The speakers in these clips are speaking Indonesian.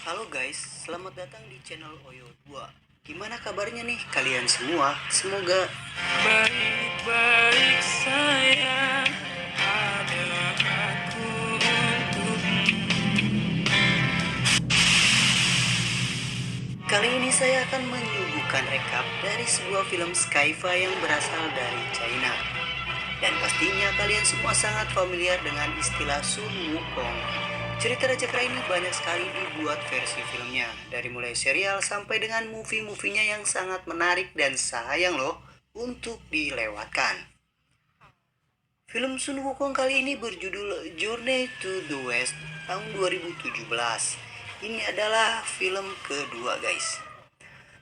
Halo guys, selamat datang di channel Oyo 2. Gimana kabarnya nih kalian semua? Semoga baik-baik saja. Ada aku untukmu. Kali ini saya akan menyuguhkan rekap dari sebuah film sci-fi yang berasal dari China. Dan pastinya kalian semua sangat familiar dengan istilah Sun Wukong. Cerita Raja Kera ini banyak sekali dibuat versi filmnya, dari mulai serial sampai dengan movie-movienya yang sangat menarik dan sayang loh untuk dilewatkan. Film Sun Wukong kali ini berjudul Journey to the West tahun 2017. Ini adalah film kedua guys.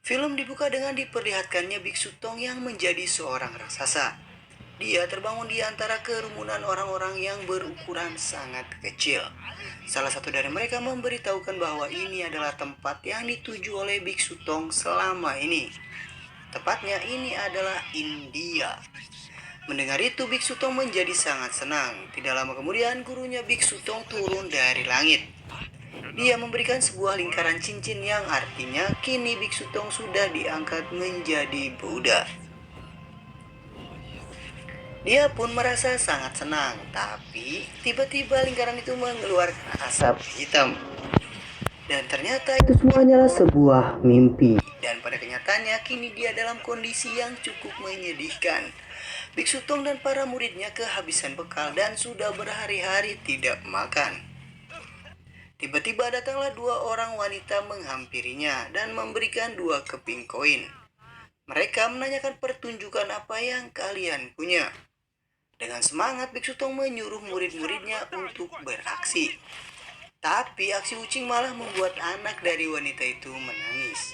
Film dibuka dengan diperlihatkannya Biksu Tong yang menjadi seorang raksasa. Dia terbangun di antara kerumunan orang-orang yang berukuran sangat kecil. Salah satu dari mereka memberitahukan bahwa ini adalah tempat yang dituju oleh Biksu Tong selama ini. Tepatnya ini adalah India. Mendengar itu Biksu Tong menjadi sangat senang. Tidak lama kemudian gurunya Biksu Tong turun dari langit. Dia memberikan sebuah lingkaran cincin yang artinya kini Biksu Tong sudah diangkat menjadi Buddha. Dia pun merasa sangat senang, tapi tiba-tiba lingkaran itu mengeluarkan asap hitam. Dan ternyata itu semua hanyalah sebuah mimpi. Dan pada kenyataannya kini dia dalam kondisi yang cukup menyedihkan. Biksu Tong dan para muridnya kehabisan bekal dan sudah berhari-hari tidak makan. Tiba-tiba datanglah dua orang wanita menghampirinya dan memberikan dua keping koin. Mereka menanyakan pertunjukan apa yang kalian punya. Dengan semangat Biksu Tong menyuruh murid-muridnya untuk beraksi. Tapi aksi ucing malah membuat anak dari wanita itu menangis.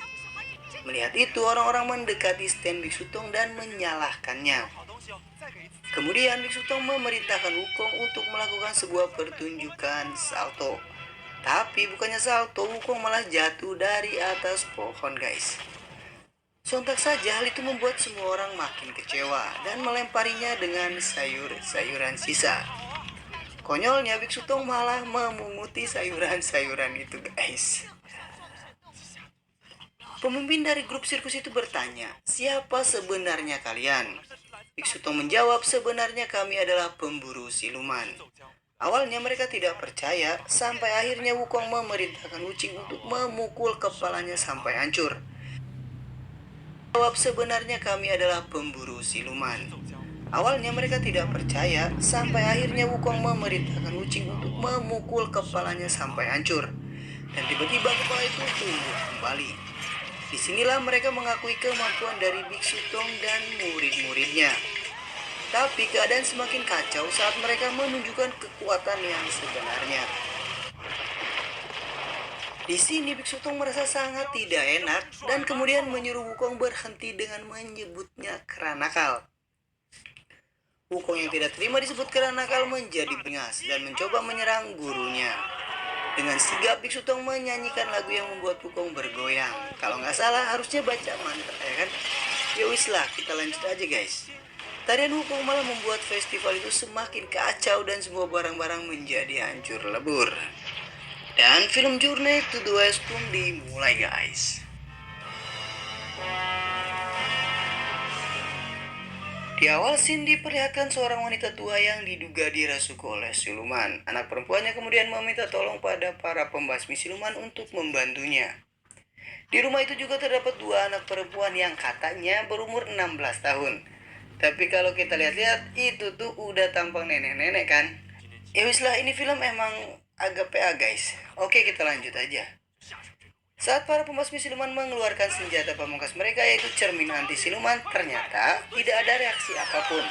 Melihat itu orang-orang mendekati stand Biksu Tong dan menyalahkannya. Kemudian Biksu Tong memerintahkan Wukong untuk melakukan sebuah pertunjukan salto. Tapi bukannya salto, Wukong malah jatuh dari atas pohon guys. Sontak saja hal itu membuat semua orang makin kecewa dan melemparinya dengan sayur-sayuran sisa. Konyolnya Biksu Tong malah memunguti sayuran-sayuran itu guys. Pemimpin dari grup sirkus itu bertanya, siapa sebenarnya kalian? Biksu Tong menjawab, sebenarnya kami adalah pemburu siluman. Awalnya mereka tidak percaya, sampai akhirnya Wukong memerintahkan Wucing untuk memukul kepalanya sampai hancur. Jawab, sebenarnya kami adalah pemburu siluman. Awalnya mereka tidak percaya, sampai akhirnya Wukong memerintahkan Wucing untuk memukul kepalanya sampai hancur. Dan tiba-tiba kepala itu tumbuh kembali. Disinilah mereka mengakui kemampuan dari Biksu Tong dan murid-muridnya. Tapi keadaan semakin kacau saat mereka menunjukkan kekuatan yang sebenarnya. Di sini Biksu Tong merasa sangat tidak enak dan kemudian menyuruh Wukong berhenti dengan menyebutnya kera nakal. Wukong yang tidak terima disebut kera nakal menjadi beringas dan mencoba menyerang gurunya. Dengan sigap Biksu Tong menyanyikan lagu yang membuat Wukong bergoyang. Kalau nggak salah harusnya baca mantra ya kan? Ya wis lah, kita lanjut aja guys. Tarian Wukong malah membuat festival itu semakin kacau dan semua barang-barang menjadi hancur lebur. Dan film Journey to the West pun dimulai guys. Di awal scene diperlihatkan seorang wanita tua yang diduga dirasuki oleh siluman. Anak perempuannya kemudian meminta tolong pada para pembasmi siluman untuk membantunya. Di rumah itu juga terdapat dua anak perempuan yang katanya berumur 16 tahun. Tapi kalau kita lihat-lihat itu tuh udah tampang nenek-nenek kan. Ya wis lah, ini film emang agak PA guys. Oke, kita lanjut aja. Saat para pembasmi siluman mengeluarkan senjata pamungkas mereka yaitu cermin anti siluman, ternyata tidak ada reaksi apapun.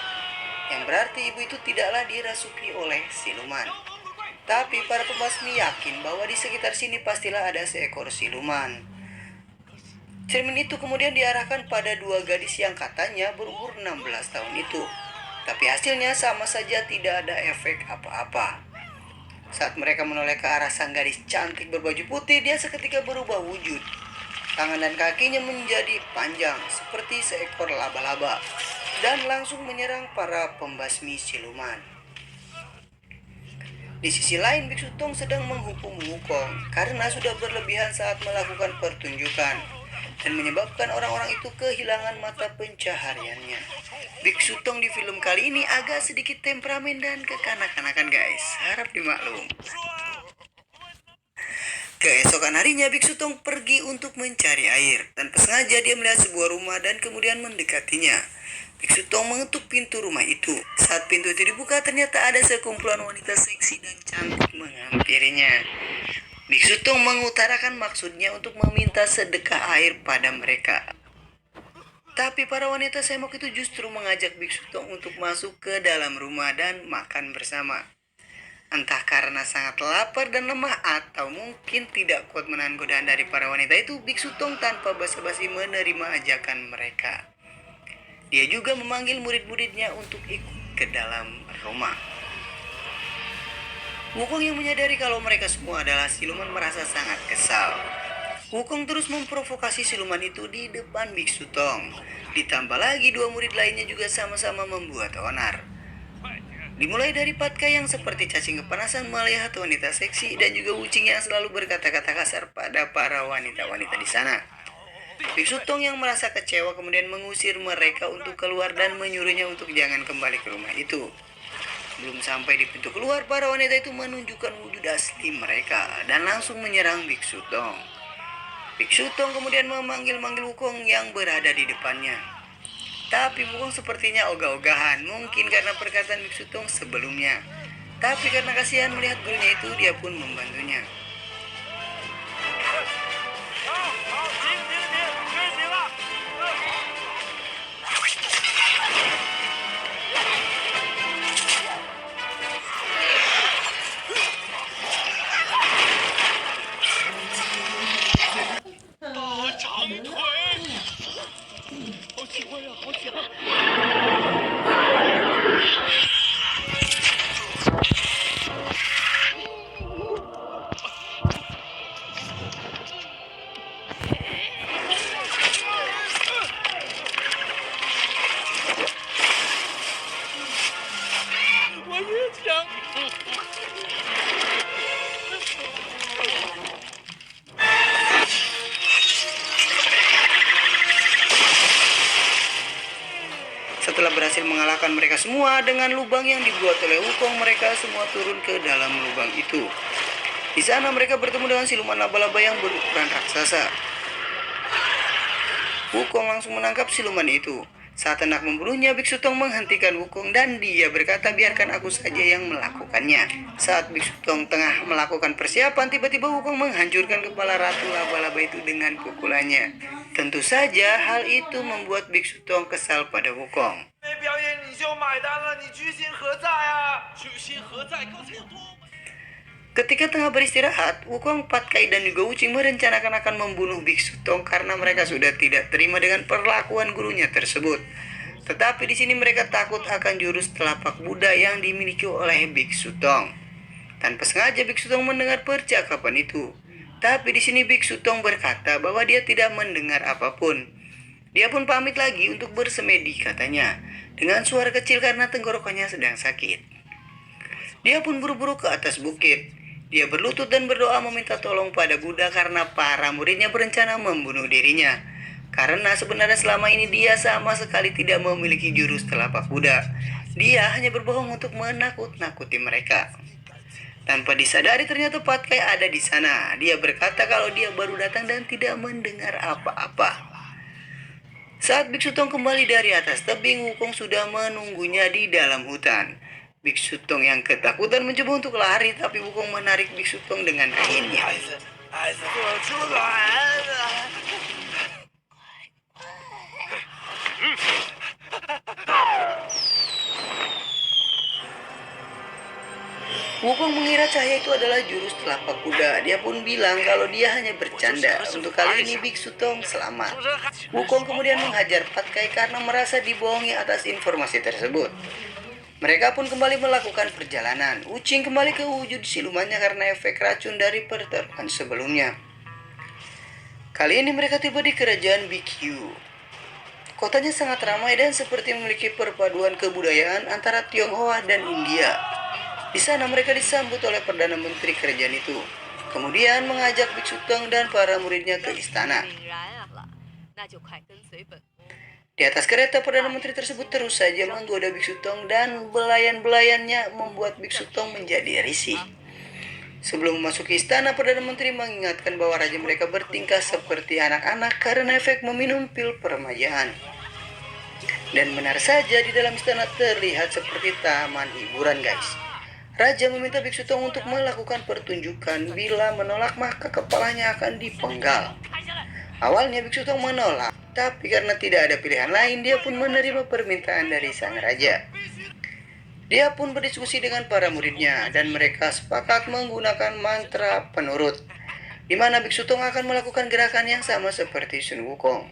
Yang berarti ibu itu tidaklah dirasuki oleh siluman. Tapi para pembasmi yakin bahwa di sekitar sini pastilah ada seekor siluman. Cermin itu kemudian diarahkan pada dua gadis yang katanya berumur 16 tahun itu. Tapi hasilnya sama saja tidak ada efek apa-apa. Saat mereka menoleh ke arah sang gadis cantik berbaju putih, dia seketika berubah wujud. Tangan dan kakinya menjadi panjang seperti seekor laba-laba dan langsung menyerang para pembasmi siluman. Di sisi lain, Biksu Tong sedang menghukum Wukong karena sudah berlebihan saat melakukan pertunjukan dan menyebabkan orang-orang itu kehilangan mata pencahariannya. Biksu Tong di film kali ini agak sedikit temperamen dan kekanak-kanakan guys, harap dimaklum. Keesokan harinya Biksu Tong pergi untuk mencari air. Tanpa sengaja dia melihat sebuah rumah dan kemudian mendekatinya. Biksu Tong mengetuk pintu rumah itu. Saat pintu itu dibuka, ternyata ada sekumpulan wanita seksi dan cantik menghampirinya. Biksu Tong mengutarakan maksudnya untuk meminta sedekah air pada mereka. Tapi para wanita semok itu justru mengajak Biksu Tong untuk masuk ke dalam rumah dan makan bersama. Entah karena sangat lapar dan lemah atau mungkin tidak kuat menahan godaan dari para wanita itu, Biksu Tong tanpa basa-basi menerima ajakan mereka. Dia juga memanggil murid-muridnya untuk ikut ke dalam rumah. Wukong yang menyadari kalau mereka semua adalah siluman merasa sangat kesal. Wukong terus memprovokasi siluman itu di depan Biksu Tong. Ditambah lagi dua murid lainnya juga sama-sama membuat onar. Dimulai dari Patkai yang seperti cacing kepanasan melihat wanita seksi dan juga Wucing yang selalu berkata-kata kasar pada para wanita-wanita di sana. Biksu Tong yang merasa kecewa kemudian mengusir mereka untuk keluar dan menyuruhnya untuk jangan kembali ke rumah itu. Belum sampai di pintu keluar, para wanita itu menunjukkan wujud asli mereka dan langsung menyerang Biksu Tong. Biksu Tong kemudian memanggil-manggil Wukong yang berada di depannya. Tapi Wukong sepertinya ogah-ogahan, mungkin karena perkataan Biksu Tong sebelumnya. Tapi karena kasihan melihat gurunya itu, dia pun membantunya. Setelah berhasil mengalahkan mereka semua dengan lubang yang dibuat oleh Wukong, mereka semua turun ke dalam lubang itu. Di sana mereka bertemu dengan siluman laba-laba yang berukuran raksasa. Wukong langsung menangkap siluman itu. Saat hendak membunuhnya, Biksu Tong menghentikan Wukong dan dia berkata, biarkan aku saja yang melakukannya. Saat Biksu Tong tengah melakukan persiapan, tiba-tiba Wukong menghancurkan kepala ratu laba-laba itu dengan pukulannya. Tentu saja hal itu membuat Biksu Tong kesal pada Wukong. Ketika tengah beristirahat, Wukong, Patkai, dan juga Wucing merencanakan akan membunuh Biksu Tong karena mereka sudah tidak terima dengan perlakuan gurunya tersebut. Tetapi di sini mereka takut akan jurus telapak Buddha yang dimiliki oleh Biksu Tong. Tanpa sengaja Biksu Tong mendengar percakapan itu. Tapi di sini Biksu Tong berkata bahwa dia tidak mendengar apapun. Dia pun pamit lagi untuk bersemedi katanya, dengan suara kecil karena tenggorokannya sedang sakit. Dia pun buru-buru ke atas bukit. Dia berlutut dan berdoa meminta tolong pada Buddha karena para muridnya berencana membunuh dirinya. Karena sebenarnya selama ini dia sama sekali tidak memiliki jurus telapak Buddha. Dia hanya berbohong untuk menakut-nakuti mereka. Tanpa disadari ternyata Patkai ada di sana. Dia berkata kalau dia baru datang dan tidak mendengar apa-apa. Saat Biksu Tong kembali dari atas tebing, Wukong sudah menunggunya di dalam hutan. Biksu Tong yang ketakutan mencoba untuk lari, tapi Wukong menarik Biksu Tong dengan kainnya. Wukong mengira cahaya itu adalah jurus telapak kuda. Dia pun bilang kalau dia hanya bercanda. Untuk kali ini Biksu Tong selamat. Wukong kemudian menghajar Patkai karena merasa dibohongi atas informasi tersebut. Mereka pun kembali melakukan perjalanan. Wuching kembali ke wujud silumannya karena efek racun dari pertarungan sebelumnya. Kali ini mereka tiba di kerajaan Bikyu. Kotanya sangat ramai dan seperti memiliki perpaduan kebudayaan antara Tionghoa dan India. Di sana mereka disambut oleh Perdana Menteri kerajaan itu. Kemudian mengajak Biksu Tong dan para muridnya ke istana. Di atas kereta, Perdana Menteri tersebut terus saja menggoda Biksu Tong dan belayan-belayannya membuat Biksu Tong menjadi risih. Sebelum memasuki istana, Perdana Menteri mengingatkan bahwa raja mereka bertingkah seperti anak-anak karena efek meminum pil peremajaan. Dan benar saja di dalam istana terlihat seperti taman hiburan, guys. Raja meminta Biksu Tong untuk melakukan pertunjukan. Bila menolak maka kepalanya akan dipenggal. Awalnya Biksu Tong menolak, tapi karena tidak ada pilihan lain, dia pun menerima permintaan dari sang raja. Dia pun berdiskusi dengan para muridnya dan mereka sepakat menggunakan mantra penurut, di mana Biksu Tong akan melakukan gerakan yang sama seperti Sun Wukong.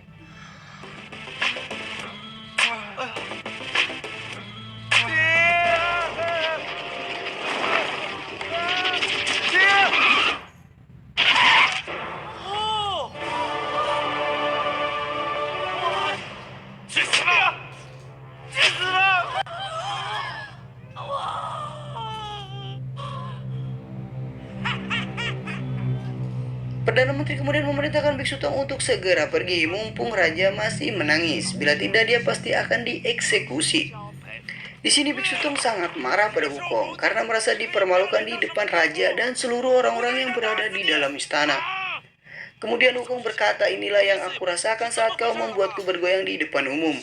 Perdana Menteri kemudian memerintahkan Biksu Tong untuk segera pergi mumpung raja masih menangis. Bila tidak dia pasti akan dieksekusi. Di sini Biksu Tong sangat marah pada Wukong karena merasa dipermalukan di depan raja dan seluruh orang-orang yang berada di dalam istana. Kemudian Wukong berkata, inilah yang aku rasakan saat kau membuatku bergoyang di depan umum.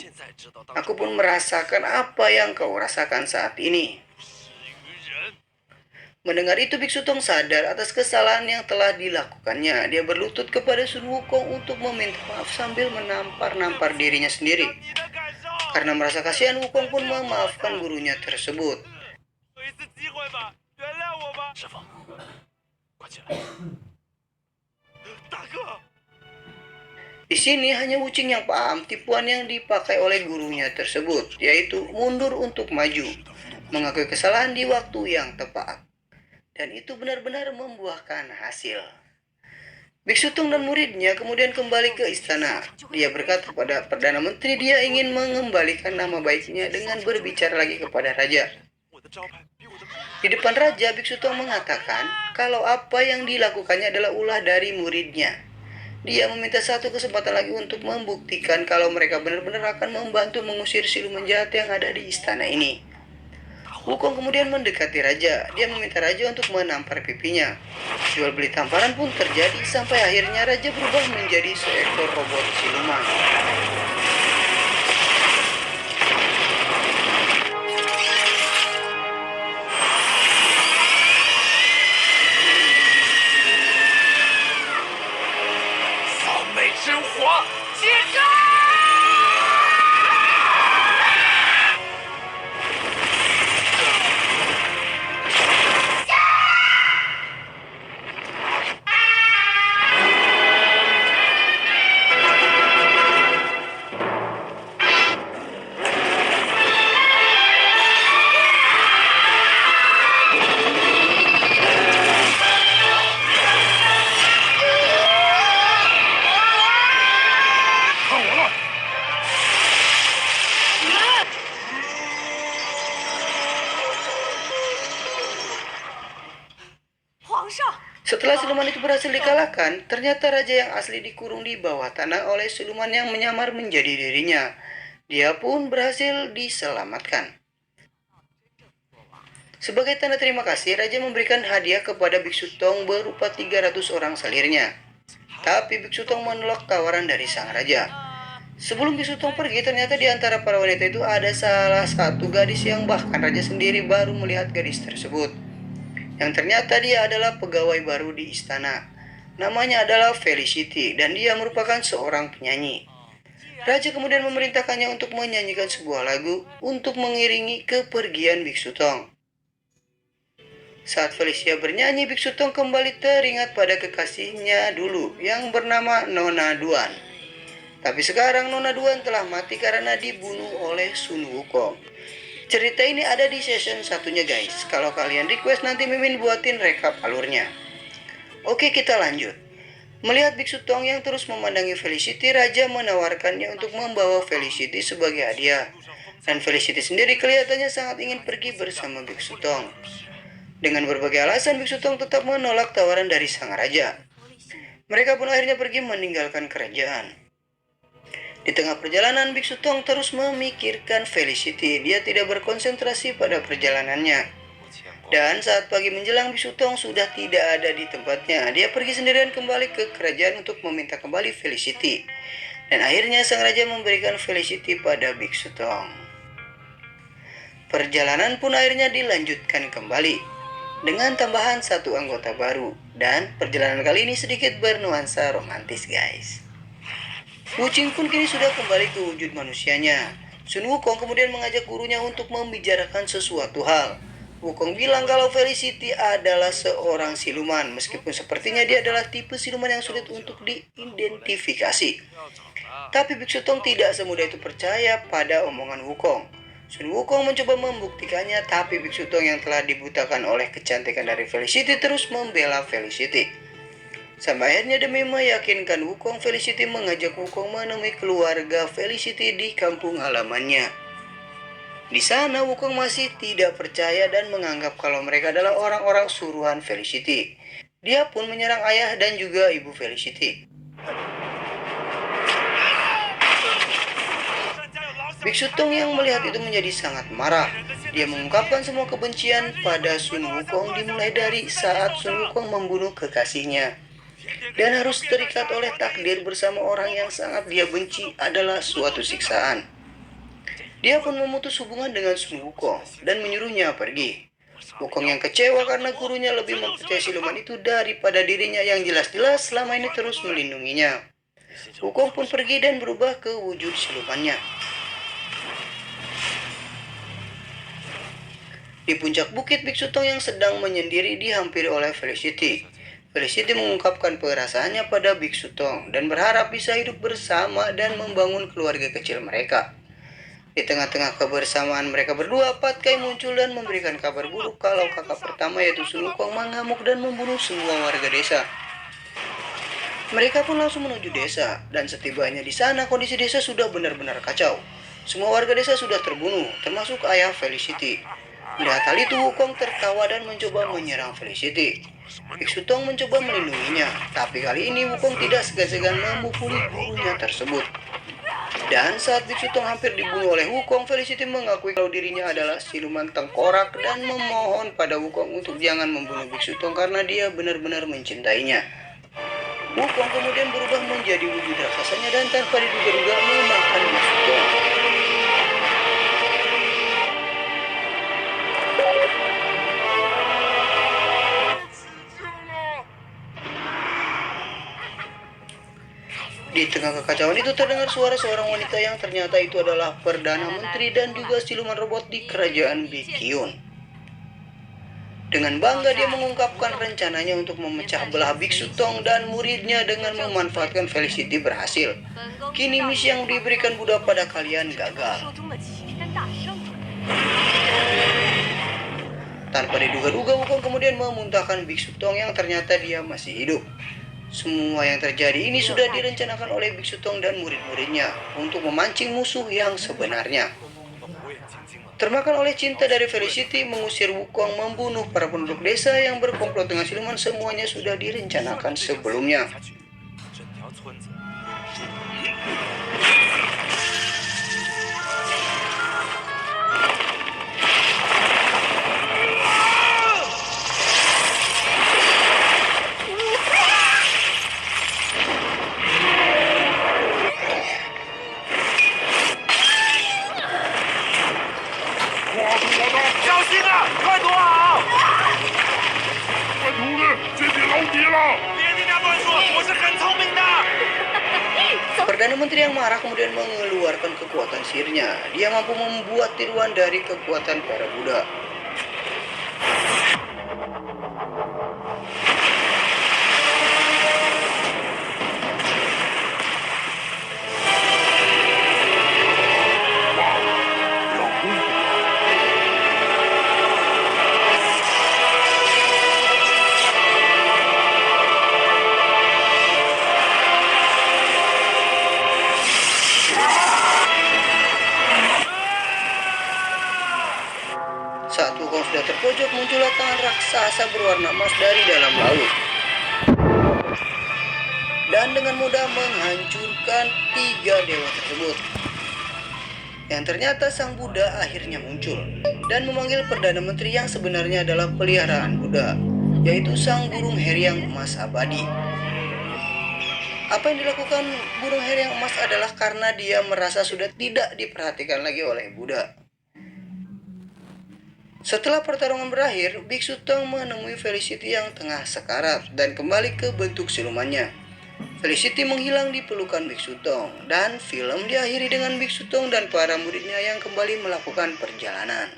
Aku pun merasakan apa yang kau rasakan saat ini. Mendengar itu Biksu Tong sadar atas kesalahan yang telah dilakukannya. Dia berlutut kepada Sun Wukong untuk meminta maaf sambil menampar-nampar dirinya sendiri. Karena merasa kasihan, Wukong pun memaafkan gurunya tersebut. Di sini hanya Wuching yang paham tipuan yang dipakai oleh gurunya tersebut, yaitu mundur untuk maju, mengakui kesalahan di waktu yang tepat. Dan itu benar-benar membuahkan hasil. Biksu Tong dan muridnya kemudian kembali ke istana. Dia berkata kepada Perdana Menteri dia ingin mengembalikan nama baiknya dengan berbicara lagi kepada raja. Di depan raja, Biksu Tong mengatakan kalau apa yang dilakukannya adalah ulah dari muridnya. Dia meminta satu kesempatan lagi untuk membuktikan kalau mereka benar-benar akan membantu mengusir siluman jahat yang ada di istana ini. Wukong kemudian mendekati raja. Dia meminta raja untuk menampar pipinya. Jual beli tamparan pun terjadi sampai akhirnya raja berubah menjadi seekor robot siluman. Setelah siluman itu berhasil dikalahkan, ternyata raja yang asli dikurung di bawah tanah oleh siluman yang menyamar menjadi dirinya. Dia pun berhasil diselamatkan. Sebagai tanda terima kasih, raja memberikan hadiah kepada Biksu Tong berupa 300 orang salirnya. Tapi Biksu Tong menolak tawaran dari sang raja. Sebelum Biksu Tong pergi, ternyata di antara para wanita itu ada salah satu gadis yang bahkan raja sendiri baru melihat gadis tersebut. Yang ternyata dia adalah pegawai baru di istana. Namanya adalah Felicity dan dia merupakan seorang penyanyi. Raja kemudian memerintahkannya untuk menyanyikan sebuah lagu untuk mengiringi kepergian Biksu Tong. Saat Felicia bernyanyi, Biksu Tong kembali teringat pada kekasihnya dulu yang bernama Nona Duan. Tapi sekarang Nona Duan telah mati karena dibunuh oleh Sun Wukong. Cerita ini ada di season satunya guys. Kalau kalian request nanti Mimin buatin rekap alurnya. Oke, kita lanjut. Melihat Biksu Tong yang terus memandangi Felicity, Raja menawarkannya untuk membawa Felicity sebagai hadiah. Dan Felicity sendiri kelihatannya sangat ingin pergi bersama Biksu Tong. Dengan berbagai alasan, Biksu Tong tetap menolak tawaran dari sang raja. Mereka pun akhirnya pergi meninggalkan kerajaan. Di tengah perjalanan, Biksu Tong terus memikirkan Felicity. Dia tidak berkonsentrasi pada perjalanannya. Dan saat pagi menjelang, Biksu Tong sudah tidak ada di tempatnya. Dia pergi sendirian kembali ke kerajaan untuk meminta kembali Felicity. Dan akhirnya sang raja memberikan Felicity pada Biksu Tong. Perjalanan pun akhirnya dilanjutkan kembali dengan tambahan satu anggota baru, dan perjalanan kali ini sedikit bernuansa romantis guys. Wuching pun kini sudah kembali ke wujud manusianya. Sun Wukong kemudian mengajak gurunya untuk membicarakan sesuatu hal. Wukong bilang kalau Felicity adalah seorang siluman, meskipun sepertinya dia adalah tipe siluman yang sulit untuk diidentifikasi. Tapi Biksu Tong tidak semudah itu percaya pada omongan Wukong. Sun Wukong mencoba membuktikannya, tapi Biksu Tong yang telah dibutakan oleh kecantikan dari Felicity terus membela Felicity. Sampai akhirnya demi meyakinkan Wukong, Felicity mengajak Wukong menemui keluarga Felicity di kampung halamannya. Di sana Wukong masih tidak percaya dan menganggap kalau mereka adalah orang-orang suruhan Felicity. Dia pun menyerang ayah dan juga ibu Felicity. Biksu Tong yang melihat itu menjadi sangat marah. Dia mengungkapkan semua kebencian pada Sun Wukong dimulai dari saat Sun Wukong membunuh kekasihnya. Dan harus terikat oleh takdir bersama orang yang sangat dia benci adalah suatu siksaan. Dia pun memutus hubungan dengan Sun Wukong dan menyuruhnya pergi. Wukong yang kecewa karena gurunya lebih mempercayai siluman itu daripada dirinya yang jelas-jelas selama ini terus melindunginya. Wukong pun pergi dan berubah ke wujud silumannya. Di puncak bukit, Biksu Tong yang sedang menyendiri dihampiri oleh Felicity. Felicity mengungkapkan perasaannya pada Biksu Tong dan berharap bisa hidup bersama dan membangun keluarga kecil mereka. Di tengah-tengah kebersamaan mereka berdua, Patkai muncul dan memberikan kabar buruk kalau kakak pertama yaitu Sun Wukong mengamuk dan membunuh semua warga desa. Mereka pun langsung menuju desa, dan setibanya di sana kondisi desa sudah benar-benar kacau. Semua warga desa sudah terbunuh, termasuk ayah Felicity. Melihat hal itu, Wukong tertawa dan mencoba menyerang Felicity. Biksu Tong mencoba melindunginya, tapi kali ini Wukong tidak segan-segan memukuli gurunya tersebut. Dan saat Biksu Tong hampir dibunuh oleh Wukong, Felicity mengakui kalau dirinya adalah siluman tengkorak dan memohon pada Wukong untuk jangan membunuh Biksu Tong karena dia benar-benar mencintainya. Wukong kemudian berubah menjadi wujud raksasanya dan tanpa diduga-duga memakan Biksu Tong. Di tengah kekacauan itu terdengar suara seorang wanita yang ternyata itu adalah Perdana Menteri dan juga siluman robot di kerajaan Baekhyun. Dengan bangga dia mengungkapkan rencananya untuk memecah belah Biksu Tong dan muridnya dengan memanfaatkan Felicity berhasil. Kini misi yang diberikan Buddha pada kalian gagal. Tanpa diduga-duga, Wukong kemudian memuntahkan Biksu Tong yang ternyata dia masih hidup. Semua yang terjadi ini sudah direncanakan oleh Biksu Tong dan murid-muridnya untuk memancing musuh yang sebenarnya. Termakan oleh cinta dari Felicity, mengusir Wukong, membunuh para penduduk desa yang berkomplot dengan siluman, semuanya sudah direncanakan sebelumnya. Perdana Menteri yang marah kemudian mengeluarkan kekuatan sihirnya. Dia mampu membuat tiruan dari kekuatan para Buddha. sudah terpojok, muncullah tangan raksasa berwarna emas dari dalam laut dan dengan mudah menghancurkan 3 dewa tersebut. Dan ternyata sang Buddha akhirnya muncul dan memanggil Perdana Menteri yang sebenarnya adalah peliharaan Buddha, yaitu sang burung heriang emas abadi. Apa yang dilakukan burung heriang emas adalah karena dia merasa sudah tidak diperhatikan lagi oleh Buddha. Setelah pertarungan berakhir, Biksu Tong menemui Felicity yang tengah sekarat dan kembali ke bentuk silumannya. Felicity menghilang di pelukan Biksu Tong, dan film diakhiri dengan Biksu Tong dan para muridnya yang kembali melakukan perjalanan.